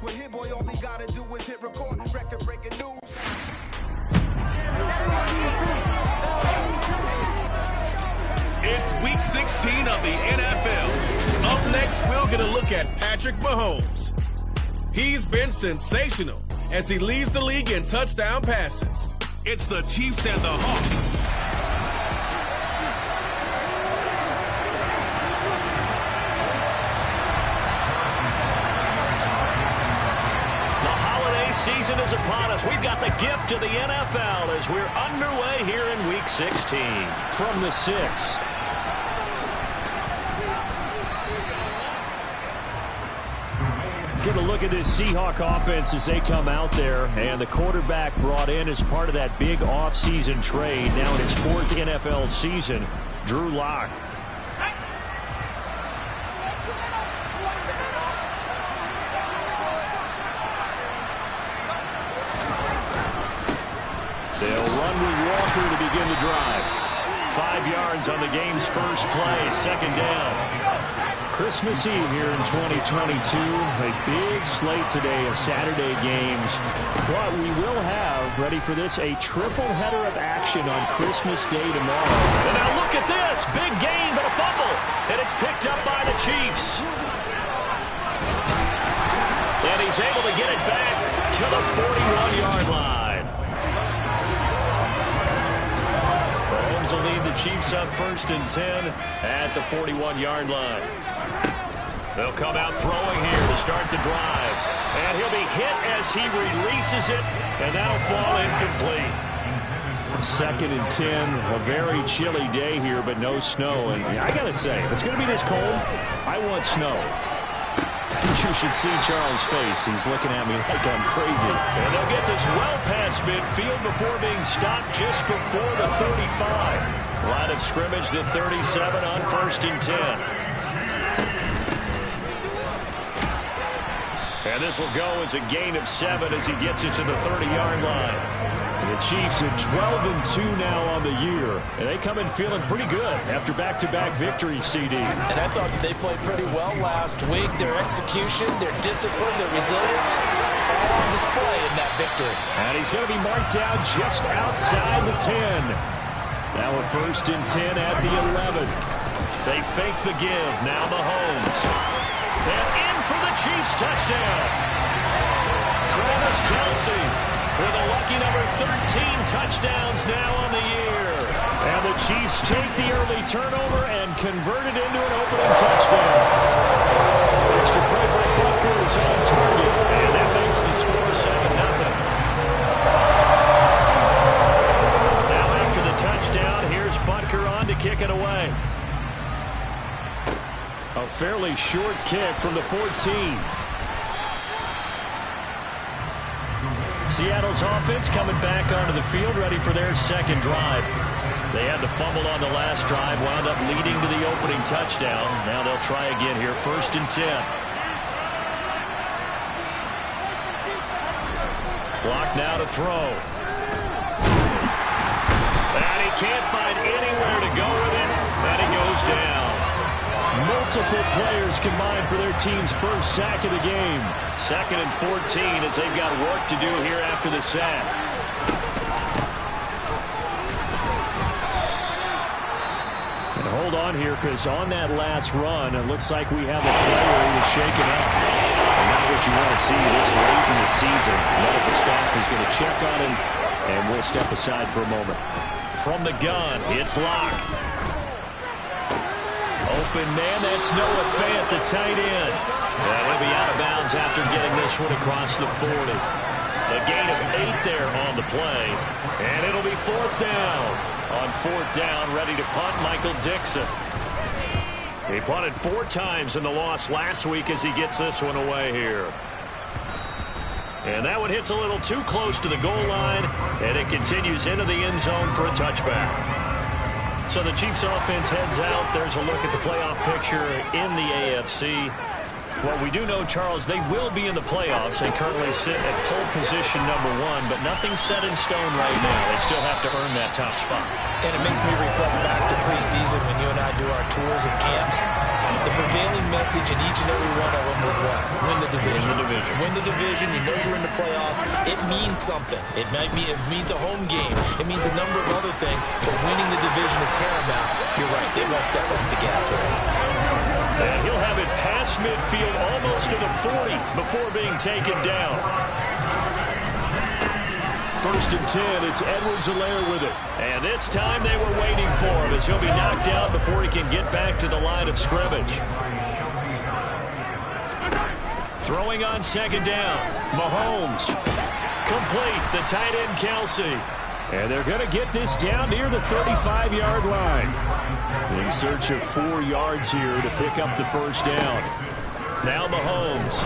with Hit Boy, all he gotta do is hit record, record-breaking news. It's week 16 of the NFL. Up next, we're going to look at Patrick Mahomes. He's been sensational as he leads the league in touchdown passes. It's the Chiefs and the Hawks. Season is upon us. We've got the gift of the NFL as we're underway here in Week 16. From the 6. Get a look at this Seahawk offense as they come out there. And the quarterback brought in as part of that big offseason trade. Now in his 4th NFL season, Drew Lock. They'll run with Walker to begin the drive. 5 yards on the game's first play, second down. Christmas Eve here in 2022. A big slate today of Saturday games. But we will have, ready for this, a triple header of action on Christmas Day tomorrow. And now look at this. Big gain, but a fumble. And it's picked up by the Chiefs. And he's able to get it back to the 41-yard line. Mahomes will lead the Chiefs up 1st and 10 at the 41-yard line. They'll come out throwing here to start the drive. And he'll be hit as he releases it, and that'll fall incomplete. 2nd and 10, a very chilly day here, but no snow. And I got to say, if it's going to be this cold, I want snow. You should see Charles' face. He's looking at me like I'm crazy. And they'll get this well past midfield before being stopped just before the 35. Line of scrimmage, the 37 on 1st and 10. And this will go as a gain of 7 as he gets it to the 30-yard line. The Chiefs are 12-2 now on the year, and they come in feeling pretty good after back-to-back victories, CD. And I thought they played pretty well last week. Their execution, their discipline, their resilience, all on display in that victory. And he's going to be marked down just outside the 10. Now a 1st and 10 at the 11. They fake the give. Now Mahomes. And in for the Chiefs touchdown. Travis Kelce. With a lucky number 13 touchdowns now on the year. And the Chiefs take the early turnover and convert it into an opening touchdown. Extra point by Butker is on target. And that makes the score 7-0. Now after the touchdown, here's Butker on to kick it away. A fairly short kick from the 14. Seattle's offense coming back onto the field, ready for their second drive. They had the fumble on the last drive, wound up leading to the opening touchdown. Now they'll try again here, 1st and 10. Block now to throw. And he can't find anywhere to go with it, and he goes down. Multiple players combined for their team's first sack of the game. 2nd and 14 as they've got work to do here after the sack. And hold on here, because on that last run, it looks like we have a player who was shaken up. And not what you want to see this late in the season. Medical staff is going to check on him, and we'll step aside for a moment. From the gun, it's Lock. Open man, that's Noah Fant, the tight end. And he'll be out of bounds after getting this one across the 40. A gain of 8 there on the play. And it'll be 4th down. On 4th down, ready to punt, Michael Dixon. He punted 4 times in the loss last week as he gets this one away here. And that one hits a little too close to the goal line, and it continues into the end zone for a touchback. So the Chiefs offense heads out. There's a look at the playoff picture in the AFC. Well, we do know, Charles, they will be in the playoffs. They currently sit at pole position number 1, but nothing's set in stone right now. They still have to earn that top spot. And it makes me reflect back to preseason when you and I do our tours of camps. the prevailing message in each and every one of them was what? Win the division. Win the division. Win the division. You know you're in the playoffs. It means something. It means a home game. It means a number of other things, but winning the division is paramount. You're right. They're going to step up the gas here. And he'll have it past midfield, almost to the 40, before being taken down. 1st and 10, it's Edwards-Helaire with it. And this time they were waiting for him as he'll be knocked down before he can get back to the line of scrimmage. Throwing on 2nd down, Mahomes. Complete, the tight end Kelsey. And they're going to get this down near the 35-yard line. In search of 4 yards here to pick up the 1st down. Now Mahomes.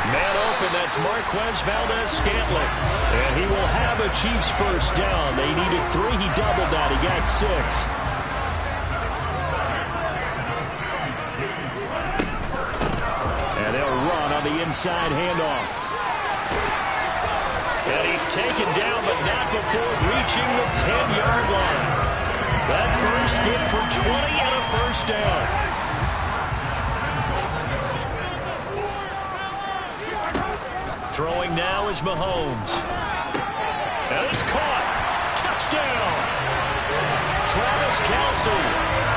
Man open, that's Marquez Valdez-Scantling. And he will have a Chiefs 1st down. They needed 3. He doubled that. He got 6. And they'll run on the inside handoff. And he's taken down, but not before reaching the 10-yard line. That burst good for 20 and a 1st down. Throwing now is Mahomes. And it's caught. Touchdown. Travis Kelce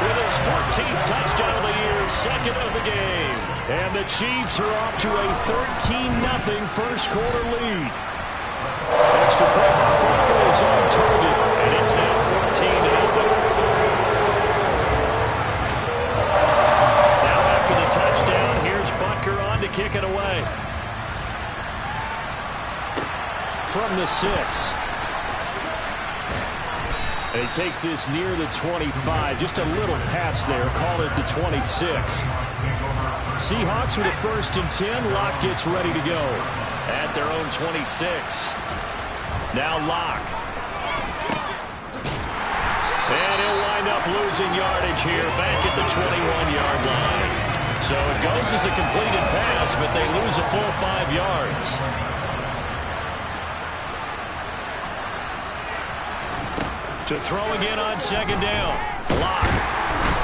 with his 14th touchdown of the year, 2nd of the game. And the Chiefs are off to a 13-0 first quarter lead. Extra point by Butker is on target, and it's now 14-0. Now after the touchdown, here's Butker on to kick it away. From the 6. And he takes this near the 25. Just a little pass there. Call it the 26. Seahawks with a 1st and 10. Locke gets ready to go at their own 26. Now Locke. And he'll wind up losing yardage here back at the 21-yard line. So it goes as a completed pass, but they lose a full 5 yards. To throw again on 2nd down. Locke.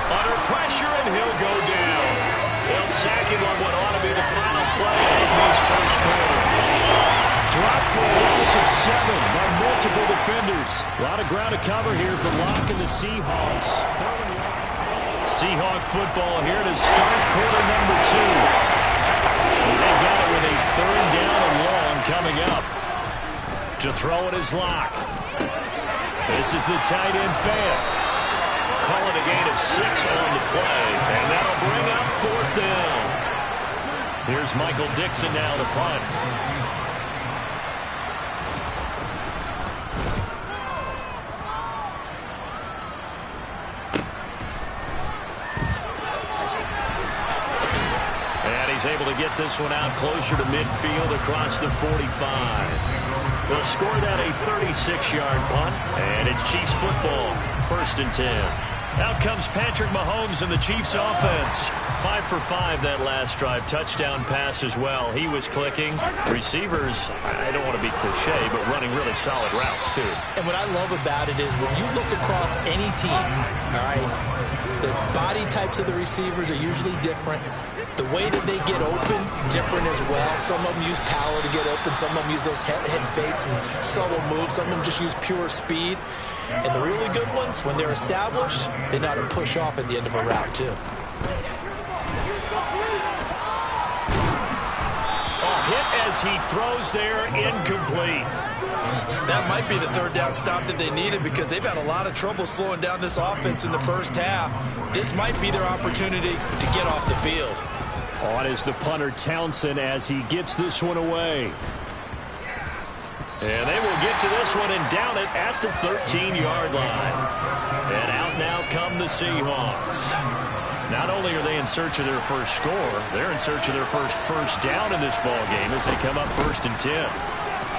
Under pressure, and he'll go down. They'll sack him on what ought to be the final play of this first quarter. Dropped for a loss of 7 by multiple defenders. A lot of ground to cover here for Locke and the Seahawks. Seahawk football here to start quarter number 2. As they've got it with a 3rd down and long coming up. To throw it is Locke. This is the tight end Fant. Calling a gain of 6 on the play, and that'll bring up 4th down. Here's Michael Dixon now to punt. And he's able to get this one out closer to midfield across the 45. They'll score that a 36-yard punt, and it's Chiefs football, 1st and 10. Out comes Patrick Mahomes and the Chiefs offense. 5 for 5 that last drive. Touchdown pass as well. He was clicking. Receivers, I don't want to be cliche, but running really solid routes, too. And what I love about it is when you look across any team, all right, the body types of the receivers are usually different. The way that they get open, different as well. Some of them use power to get open. Some of them use those head fakes and subtle moves. Some of them just use pure speed. And the really good ones, when they're established, they know how to push off at the end of a route, too. A hit as he throws there, incomplete. That might be the 3rd down stop that they needed because they've had a lot of trouble slowing down this offense in the first half. This might be their opportunity to get off the field. On is the punter Townsend as he gets this one away. And they will get to this one and down it at the 13-yard line. And out now come the Seahawks. Not only are they in search of their first score, they're in search of their first down in this ball game as they come up 1st and 10.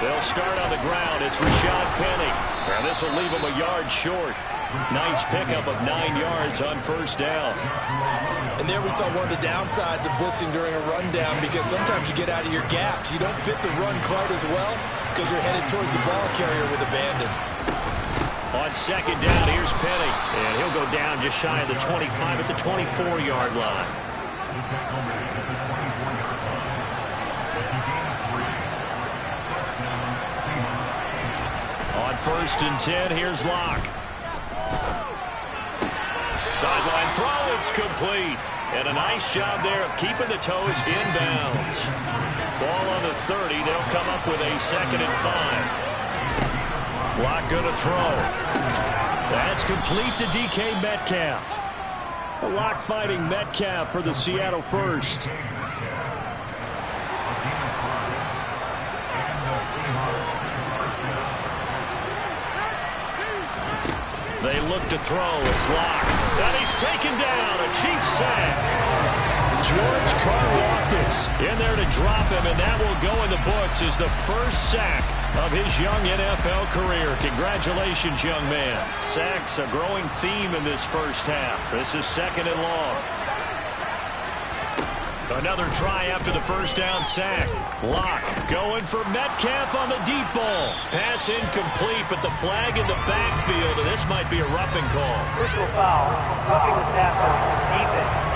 They'll start on the ground. It's Rashad Penny. And this will leave them a yard short. Nice pickup of 9 yards on 1st down. And there we saw one of the downsides of blitzing during a rundown because sometimes you get out of your gaps. You don't fit the run quite as well because you're headed towards the ball carrier with abandon. On second down, here's Penny. And he'll go down just shy of the 25 at the 24-yard line. On 1st and 10, here's Locke. Sideline throw, it's complete. And a nice job there of keeping the toes inbounds. Ball on the 30. They'll come up with a 2nd and 5. Locke going to throw. That's complete to DK Metcalf. Locke fighting Metcalf for the Seattle first. They look to throw. It's Locke. And he's taken down. A Chiefs sack. George Karlaftis in there to drop him, and that will go in the books as the first sack of his young NFL career. Congratulations, young man. Sacks a growing theme in this first half. This is 2nd and long. Another try after the first down sack. Locke going for Metcalf on the deep ball. Pass incomplete, but the flag in the backfield, and this might be a roughing call. Personal foul, roughing the tackle, defense.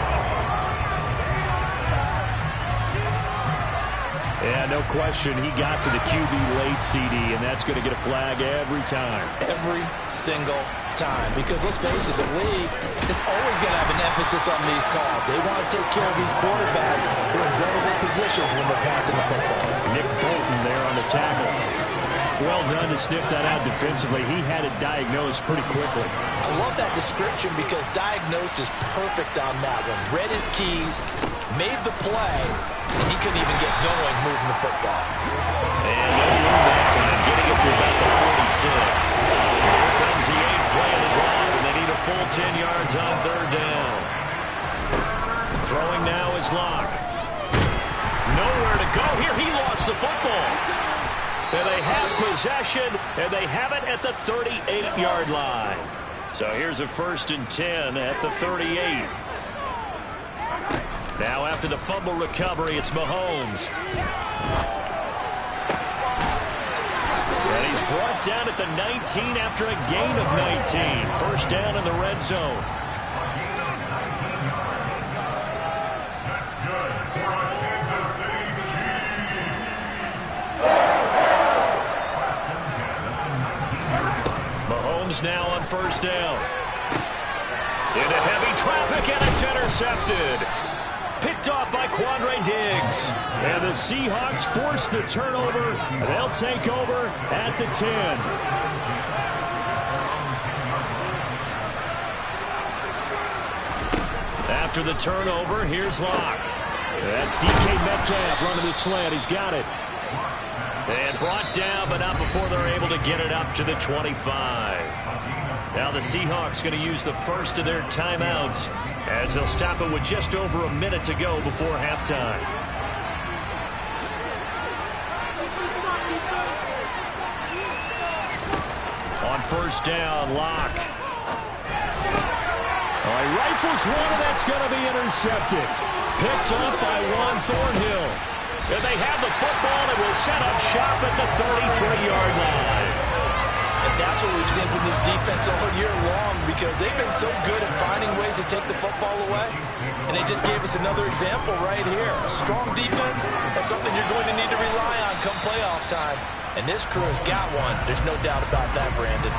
Yeah, no question. He got to the QB late, CD, and that's going to get a flag every time. Every single time. Because let's face it, the league is always going to have an emphasis on these calls. They want to take care of these quarterbacks who are in vulnerable positions when they're passing the football. Nick Bolton there on the tackle. Well done to sniff that out defensively. He had it diagnosed pretty quickly. I love that description because diagnosed is perfect on that one. Read his keys, made the play, and he couldn't even get going moving the football. And no room that time, getting it to about the 46. Here comes the 8th play of the drive, and they need a full 10 yards on 3rd down. Throwing now is Locke. Nowhere to go here. He lost the football. And they have possession, and they have it at the 38-yard line. So here's a 1st and 10 at the 38. Now after the fumble recovery, it's Mahomes. And he's brought down at the 19 after a gain of 19. First down in the red zone. Mahomes now on 1st down. Into heavy traffic, and it's intercepted. Picked off by Quandre Diggs. And the Seahawks force the turnover. They'll take over at the 10. After the turnover, here's Locke. That's DK Metcalf running the slant. He's got it. And brought down, but not before they're able to get it up to the 25. Now the Seahawks going to use the first of their timeouts as they'll stop it with just over a minute to go before halftime. On 1st down, Locke. He rifles one, and that's going to be intercepted. Picked up by Juan Thornhill. And they have the football, and will set up shop at the 33-yard line. And that's what we've seen from this defense all year long because they've been so good at finding ways to take the football away. And they just gave us another example right here. A strong defense, that's something you're going to need to rely on come playoff time. And this crew has got one. There's no doubt about that, Brandon.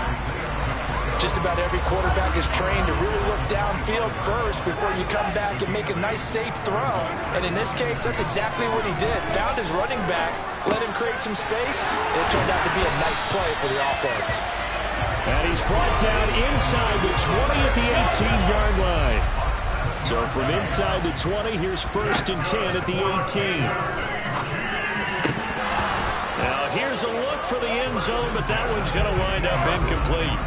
Just about every quarterback is trained to really look downfield first before you come back and make a nice, safe throw. And in this case, that's exactly what he did. Found his running back, let him create some space. It turned out to be a nice play for the offense. And he's brought down inside the 20 at the 18-yard line. So from inside the 20, here's 1st and 10 at the 18. Now here's a look for the end zone, but that one's going to wind up incomplete.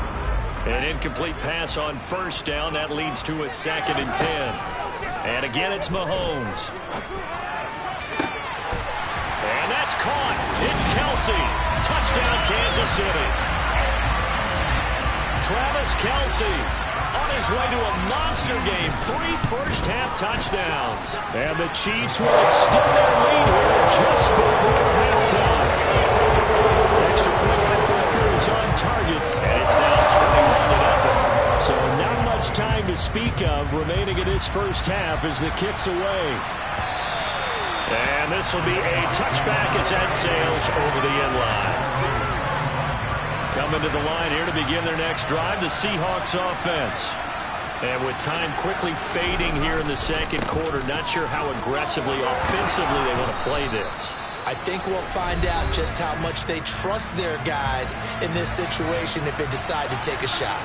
An incomplete pass on 1st down. That leads to a 2nd and 10. And again, it's Mahomes. And that's caught. It's Kelsey. Touchdown, Kansas City. Travis Kelsey on his way to a monster game. 3 first-half touchdowns. And the Chiefs will extend their lead here just before halftime. Extra point by Booker is on target. And it's now first half as the kick's away. And this will be a touchback as that sails over the end line. Coming to the line here to begin their next drive, the Seahawks offense. And with time quickly fading here in the second quarter, not sure how aggressively, offensively they want to play this. I think we'll find out just how much they trust their guys in this situation if they decide to take a shot.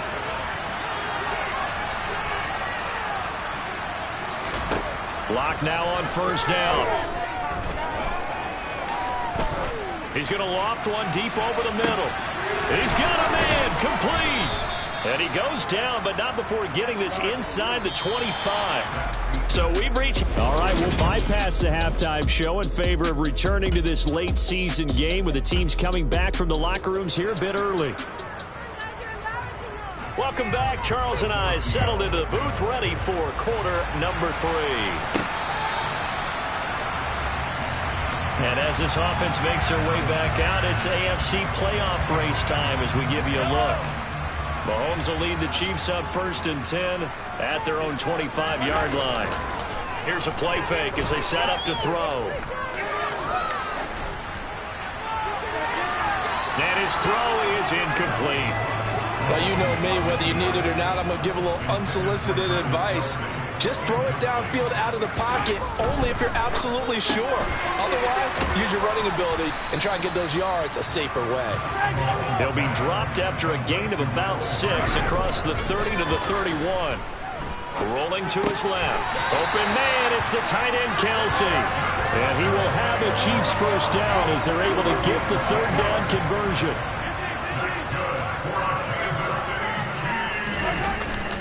Lock now on first down. He's going to loft one deep over the middle. He's got a man, complete. And he goes down, but not before getting this inside the 25. So we've reached... All right, we'll bypass the halftime show in favor of returning to this late season game with the teams coming back from the locker rooms here a bit early. Welcome back. Charles and I settled into the booth ready for quarter number 3. And as this offense makes their way back out, it's AFC playoff race time as we give you a look. Mahomes will lead the Chiefs up 1st and 10 at their own 25-yard line. Here's a play fake as they set up to throw. And his throw is incomplete. Well, you know me, whether you need it or not, I'm going to give a little unsolicited advice. Just throw it downfield out of the pocket only if you're absolutely sure. Otherwise, use your running ability and try and get those yards a safer way. He'll be dropped after a gain of about 6 across the 30 to the 31. Rolling to his left. Open man, it's the tight end Kelsey. And he will have a Chiefs first down as they're able to get the 3rd down conversion.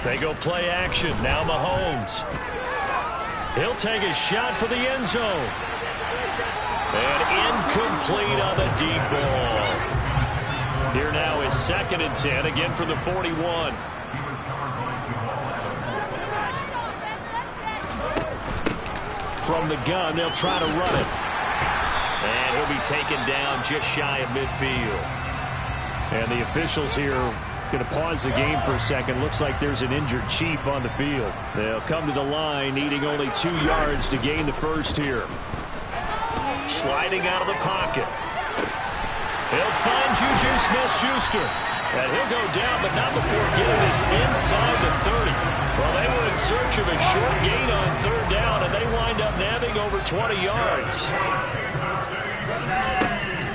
They go play action. Now Mahomes. He'll take a shot for the end zone. And incomplete on the deep ball. Here now is 2nd and 10, again for the 41. From the gun, they'll try to run it. And he'll be taken down just shy of midfield. And the officials here going to pause the game for a second. Looks like there's an injured Chief on the field. They'll come to the line, needing only 2 yards to gain the first here. Sliding out of the pocket. He'll find Juju Smith-Schuster. And he'll go down, but not before getting this inside the 30. Well, they were in search of a short gain on 3rd down, and they wind up nabbing over 20 yards.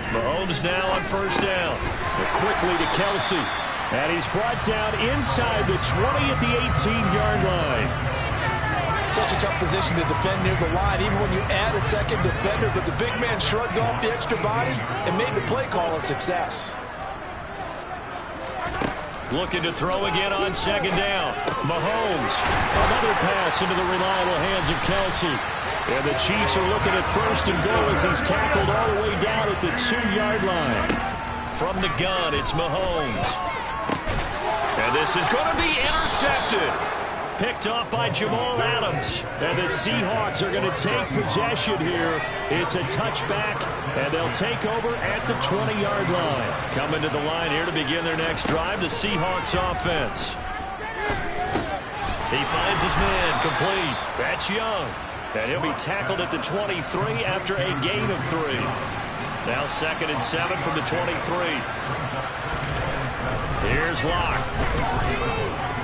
Mahomes now on first down. Quickly to Kelsey. And he's brought down inside the 20 at the 18-yard line. Such a tough position to defend near the line, even when you add a second defender. But the big man shrugged off the extra body and made the play call a success. Looking to throw again on 2nd down. Mahomes. Another pass into the reliable hands of Kelsey. And the Chiefs are looking at 1st and goal as he's tackled all the way down at the 2-yard line. From the gun, it's Mahomes. And this is going to be intercepted. Picked off by Jamal Adams. And the Seahawks are going to take possession here. It's a touchback, and they'll take over at the 20-yard line. Coming to the line here to begin their next drive, the Seahawks offense. He finds his man, complete. That's Young. And he'll be tackled at the 23 after a gain of 3. Now 2nd and 7 from the 23. Here's Locke.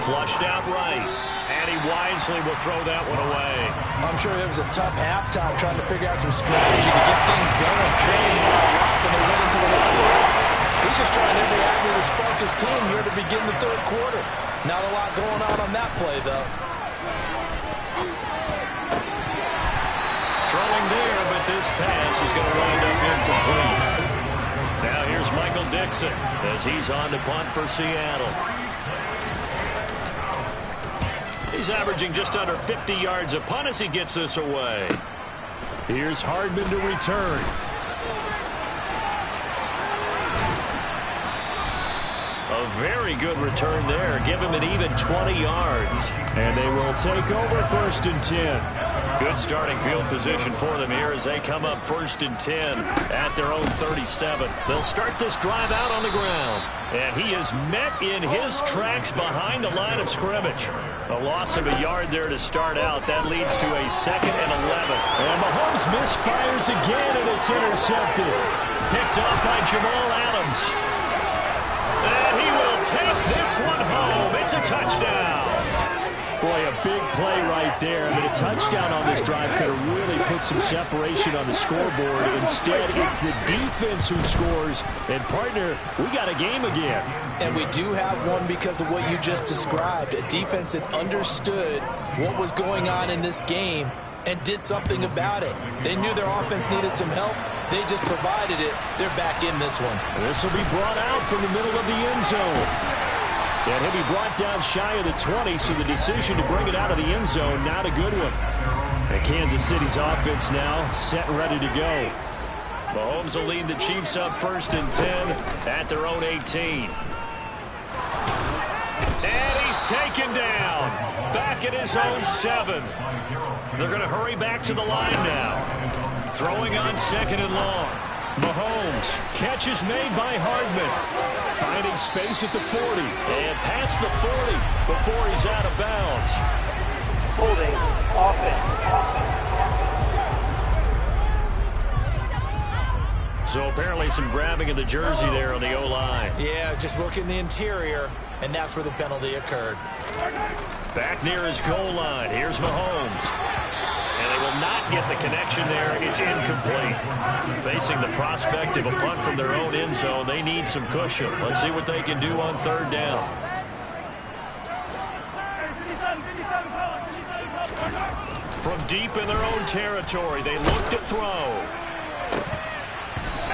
Flushed out right. And he wisely will throw that one away. I'm sure it was a tough halftime trying to figure out some strategy to get things going. Training a lot when they went into the locker room. He's just trying every avenue to spark his team here to begin the 3rd quarter. Not a lot going on that play, though. Throwing there, but this pass is going to wind up incomplete. Now here's Michael Dixon as he's on to punt for Seattle. He's averaging just under 50 yards a punt as he gets this away. Here's Hardman to return. A very good return there. Give him an even 20 yards. And they will take over 1st and 10. Good starting field position for them here as they come up 1st and 10 at their own 37. They'll start this drive out on the ground. And he is met in his tracks behind the line of scrimmage. A loss of a yard there to start out. That leads to a 2nd and 11. And Mahomes misfires again, and it's intercepted. Picked off by Jamal Adams. And he will take this one home. It's a touchdown. Boy, a big play right there. I mean, a touchdown on this drive could have really put some separation on the scoreboard. Instead, it's the defense who scores. And, partner, we got a game again. And we do have one because of what you just described. A defense that understood what was going on in this game and did something about it. They knew their offense needed some help. They just provided it. They're back in this one. This will be brought out from the middle of the end zone. And he'll be brought down shy of the 20, so the decision to bring it out of the end zone, not a good one. And Kansas City's offense now set and ready to go. Mahomes will lead the Chiefs up 1st and 10 at their own 18. And he's taken down. Back at his own 7. They're going to hurry back to the line now. Throwing on 2nd and long. Mahomes. Catch is made by Hardman. Finding space at the 40. And past the 40 before he's out of bounds. Holding offense. So apparently some grabbing of the jersey there on the O-line. Yeah, just look in the interior, and that's where the penalty occurred. Back near his goal line. Here's Mahomes. And they will not get the connection there. It's incomplete. Facing the prospect of a punt from their own end zone, they need some cushion. Let's see what they can do on 3rd down. From deep in their own territory, they look to throw.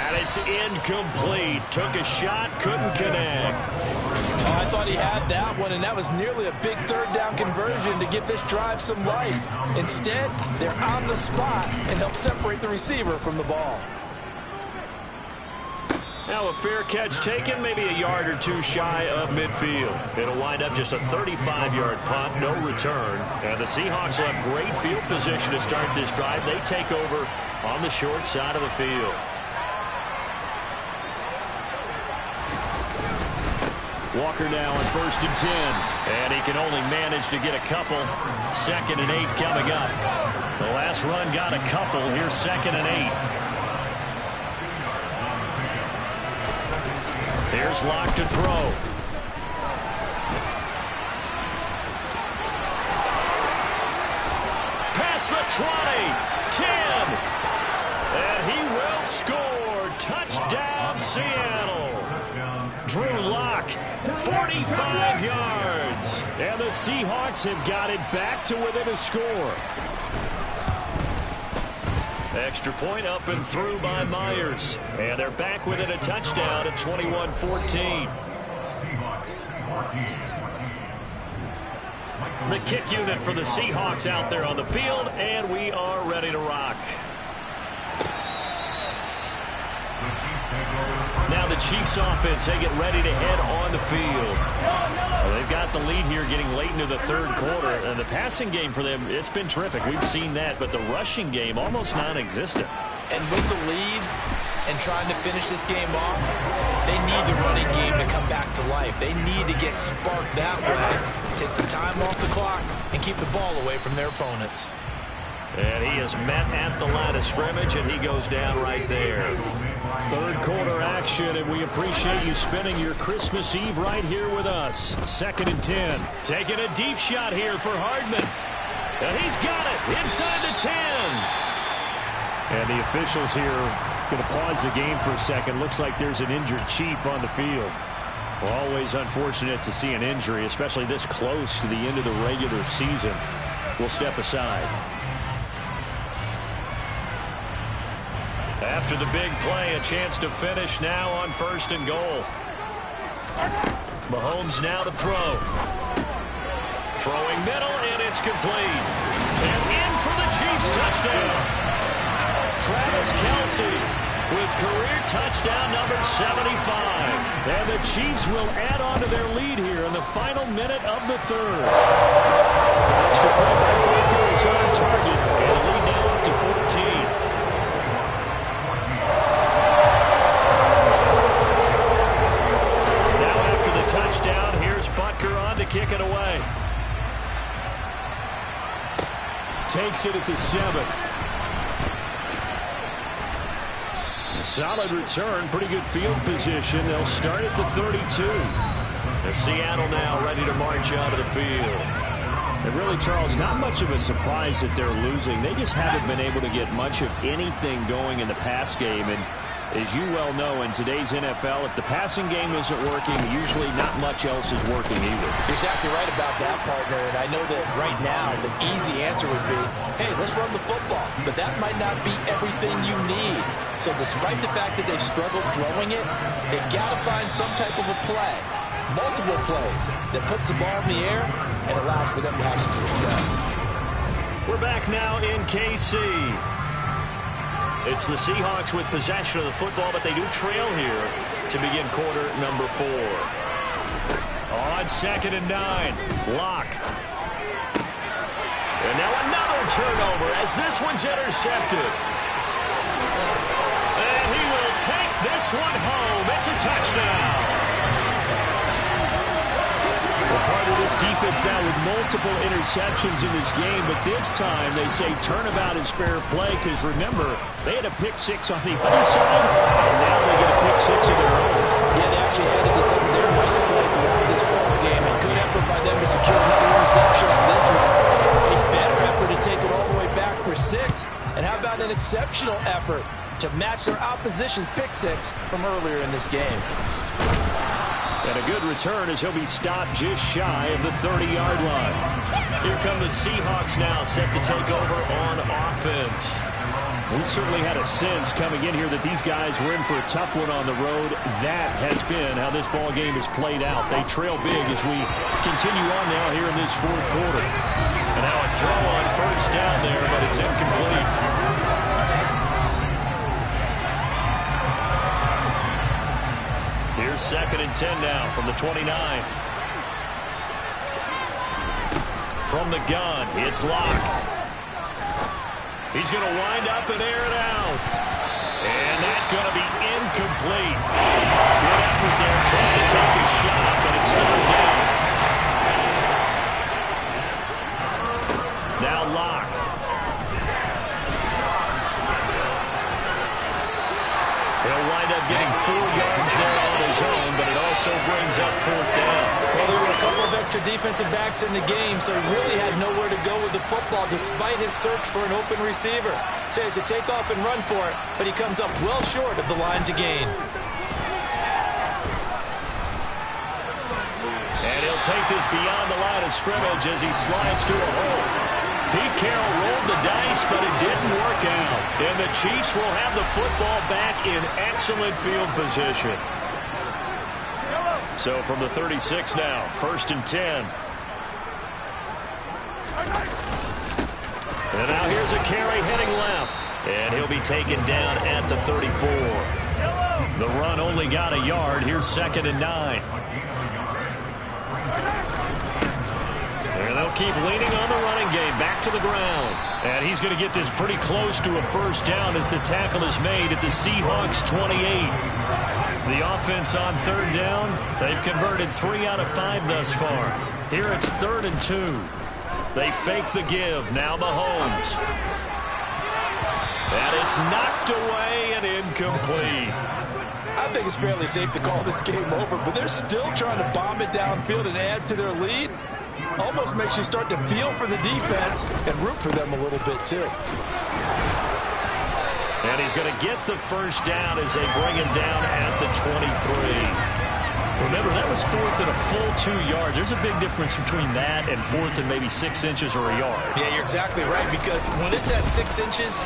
And it's incomplete. Took a shot, couldn't connect. Oh, I thought he had that one, and that was nearly a big 3rd down conversion to give this drive some life. Instead, they're on the spot and help separate the receiver from the ball. Now a fair catch taken, maybe a yard or two shy of midfield. It'll wind up just a 35-yard punt, no return. And the Seahawks will have great field position to start this drive. They take over on the short side of the field. Walker now on 1st and 10. And he can only manage to get a couple. 2nd and 8 coming up. The last run got a couple. Here's 2nd and 8. Here's Locke to throw. Past the 20. 10. And he will score. Touchdown, Seattle. Drew Locke, 45 yards. And the Seahawks have got it back to within a score. Extra point up and through by Myers. And they're back within a touchdown at 21-14. The kick unit for the Seahawks out there on the field, and we are ready to rock. Now the Chiefs offense, they get ready to head on the field. Well, they've got the lead here getting late into the 3rd quarter. And the passing game for them, it's been terrific. We've seen that. But the rushing game, almost non-existent. And with the lead and trying to finish this game off, they need the running game to come back to life. They need to get sparked that way. Take some time off the clock and keep the ball away from their opponents. And he is met at the line of scrimmage, and he goes down right there. 3rd quarter action, and we appreciate you spending your Christmas Eve right here with us. 2nd and 10. Taking a deep shot here for Hardman. And he's got it inside the 10. And the officials here going to pause the game for a second. Looks like there's an injured Chief on the field. Well, always unfortunate to see an injury, especially this close to the end of the regular season. We'll step aside. After the big play, a chance to finish now on 1st and goal. Mahomes now to throw. Throwing middle, and it's complete. And in for the Chiefs touchdown. Travis Kelce with career touchdown number 75. And the Chiefs will add on to their lead here in the final minute of the third. Extra point by Baker is on target, and the lead now up to 14. Now after the touchdown, here's Butker on to kick it away. Takes it at the 7. Solid return, pretty good field position. They'll start at the 32. And Seattle now ready to march out of the field. And really, Charles, not much of a surprise that they're losing. They just haven't been able to get much of anything going in the pass game. And as you well know, in today's NFL, if the passing game isn't working, usually not much else is working either. You're exactly right about that, partner. And I know that right now the easy answer would be, hey, let's run the football. But that might not be everything you need. So despite the fact that they've struggled throwing it, they've got to find some type of a play, multiple plays, that puts the ball in the air and allows for them to have some success. We're back now in KC. It's the Seahawks with possession of the football, but they do trail here to begin quarter number 4. On 2nd and 9, Locke. And now another turnover as this one's intercepted. And he will take this one home. It's a touchdown. Well, part of this defense now with multiple interceptions in this game, but this time they say turnabout is fair play because, remember, they had a pick 6 on the other side, and now they get a pick 6 of their own. Yeah, they actually added to some of their nice play throughout this ball game, and good effort by them to secure another interception on this one. A better effort to take it all the way back for 6, and how about an exceptional effort to match their opposition's pick 6 from earlier in this game. And a good return as he'll be stopped just shy of the 30-yard line. Here come the Seahawks now, set to take over on offense. We certainly had a sense coming in here that these guys were in for a tough one on the road. That has been how this ball game has played out. They trail big as we continue on now here in this 4th quarter. And now a throw on 1st down there, but it's incomplete. Here's 2nd and 10 now from the 29. From the gun, it's Locke. He's going to wind up and air it out. And that's going to be incomplete. Good effort there trying to take a shot, but it's third down. Now Locke. He'll wind up getting 4 yards there on his own, but it also brings up 4th down. Well, there were a couple of extra defensive backs in the game, so he really had nowhere to go with the football despite his search for an open receiver. So he has to take off and run for it, but he comes up well short of the line to gain. And he'll take this beyond the line of scrimmage as he slides to a hole. Pete Carroll rolled the dice, but it didn't work out. And the Chiefs will have the football back in excellent field position. So from the 36 now, 1st and 10. And now here's a carry heading left. And he'll be taken down at the 34. The run only got a yard. Here's 2nd and 9. And they'll keep leaning on the running game. Back to the ground. And he's going to get this pretty close to a 1st down as the tackle is made at the Seahawks 28. The offense on 3rd down, they've converted 3 out of 5 thus far. Here it's 3rd and 2. They fake the give. Now Mahomes. And it's knocked away and incomplete. I think it's fairly safe to call this game over, but they're still trying to bomb it downfield and add to their lead. Almost makes you start to feel for the defense and root for them a little bit, too. And he's going to get the 1st down as they bring him down at the 23. Remember, that was 4th and a full 2 yards. There's a big difference between that and 4th and maybe 6 inches or a yard. Yeah, you're exactly right, because when it's at 6 inches,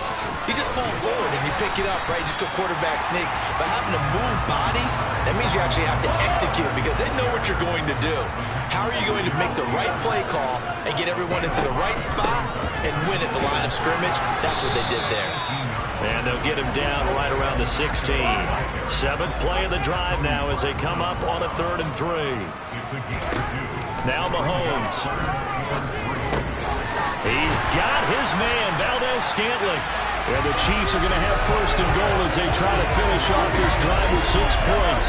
you just fall forward and you pick it up, right? You just go quarterback sneak. But having to move bodies, that means you actually have to execute because they know what you're going to do. How are you going to make the right play call and get everyone into the right spot and win at the line of scrimmage? That's what they did there. And they'll get him down right around the 16. Seventh play of the drive now as they come up on a 3rd and 3. Now Mahomes. He's got his man, Valdez-Scantling. And the Chiefs are going to have 1st and goal as they try to finish off this drive with 6 points.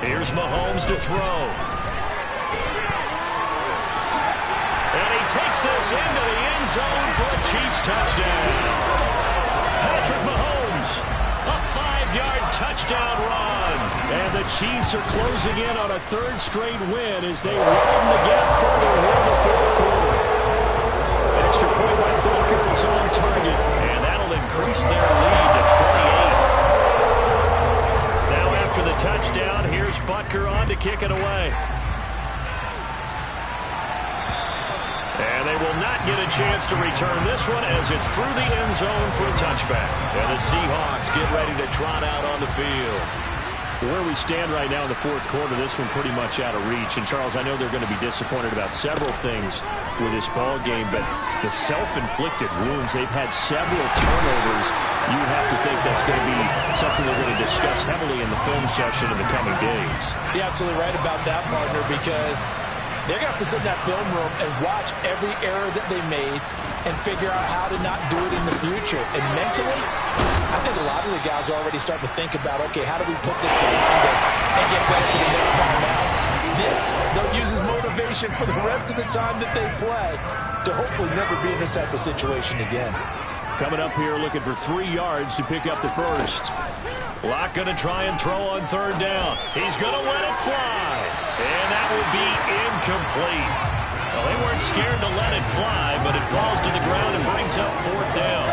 Here's Mahomes to throw. And he takes this into the end zone for a Chiefs touchdown. Patrick Mahomes, a 5-yard touchdown run. And the Chiefs are closing in on a 3rd straight win as they widen the gap further here in the 4th quarter. Extra point by Booker is on target, and that'll increase their lead to 28. Now after the touchdown, here's Butker on to kick it away. And they will not get a chance to return this one as it's through the end zone for a touchback. And the Seahawks get ready to trot out on the field. Where we stand right now in the 4th quarter, this one pretty much out of reach. And, Charles, I know they're going to be disappointed about several things with this ball game, but the self-inflicted wounds, they've had several turnovers. You have to think that's going to be something they're going to discuss heavily in the film session in the coming days. You're absolutely right about that, partner, because they're going to have to sit in that film room and watch every error that they made and figure out how to not do it in the future. And mentally, I think a lot of the guys are already starting to think about, okay, how do we put this behind us and get better for the next time out? This, they'll use as motivation for the rest of the time that they play to hopefully never be in this type of situation again. Coming up here looking for 3 yards to pick up the first. Locke going to try and throw on 3rd down. He's going to let it fly. And that will be incomplete. Well, they weren't scared to let it fly, but it falls to the ground and brings up 4th down.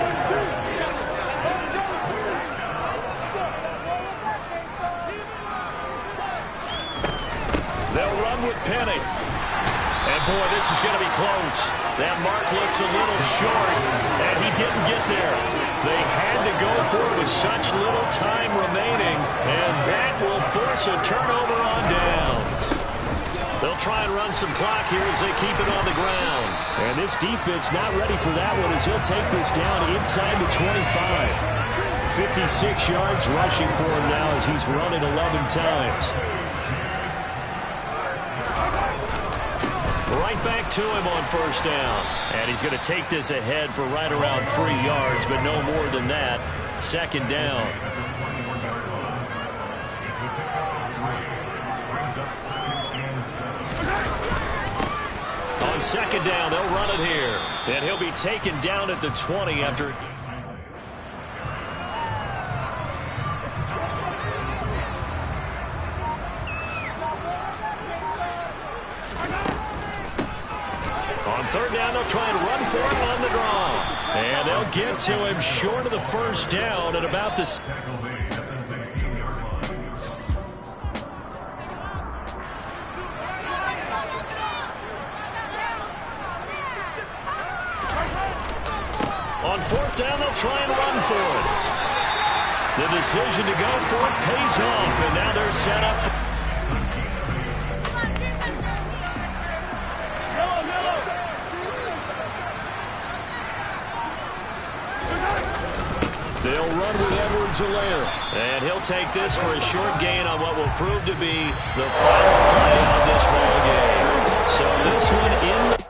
They'll run with Penny. And, boy, this is going to be close. That mark looks a little short, and he didn't get there. They had to go for it with such little time remaining, and that will force a turnover on downs. They'll try and run some clock here as they keep it on the ground. And this defense not ready for that one as he'll take this down inside the 25. 56 yards rushing for him now as he's run it 11 times. Right back to him on 1st down. And he's going to take this ahead for right around 3 yards, but no more than that. 2nd down. On 2nd down, they'll run it here. And he'll be taken down at the 20 after... On 3rd down, they'll try and run for it on the draw. And they'll get to him short of the 1st down at about the... On 4th down, they'll try and run for it. The decision to go for it pays off, and now they're set up for... They'll run with Edwards-Helaire. And he'll take this for a short gain on what will prove to be the final play of this ball game. So this one in the...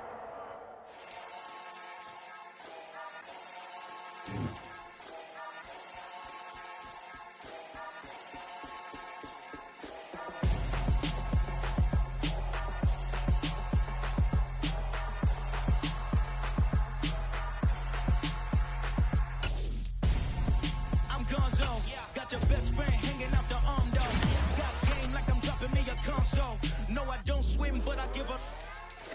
Got your best friend hanging out the arm though. Got game like I'm dropping me a console. No, I don't swim, but I give up.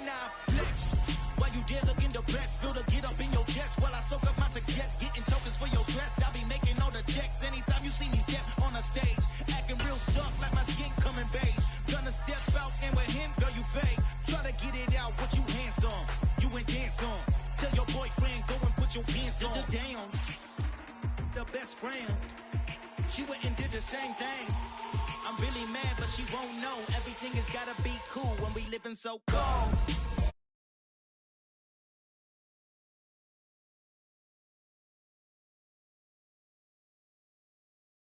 Now flex. While you there looking the best, feel the get up in your chest while I soak up my success. Getting tokens for your dress. I'll be making all the checks anytime you see me step on a stage. Acting real soft like my skin coming beige. Gonna step out and with him, girl, you fake. Try to get it out, what you handsome. You ain't dance on. Tell your boyfriend, go and put your pants on. Down. The best friend. She went and did the same thing. I'm really mad, but she won't know. Everything has gotta be cool when we living so cold.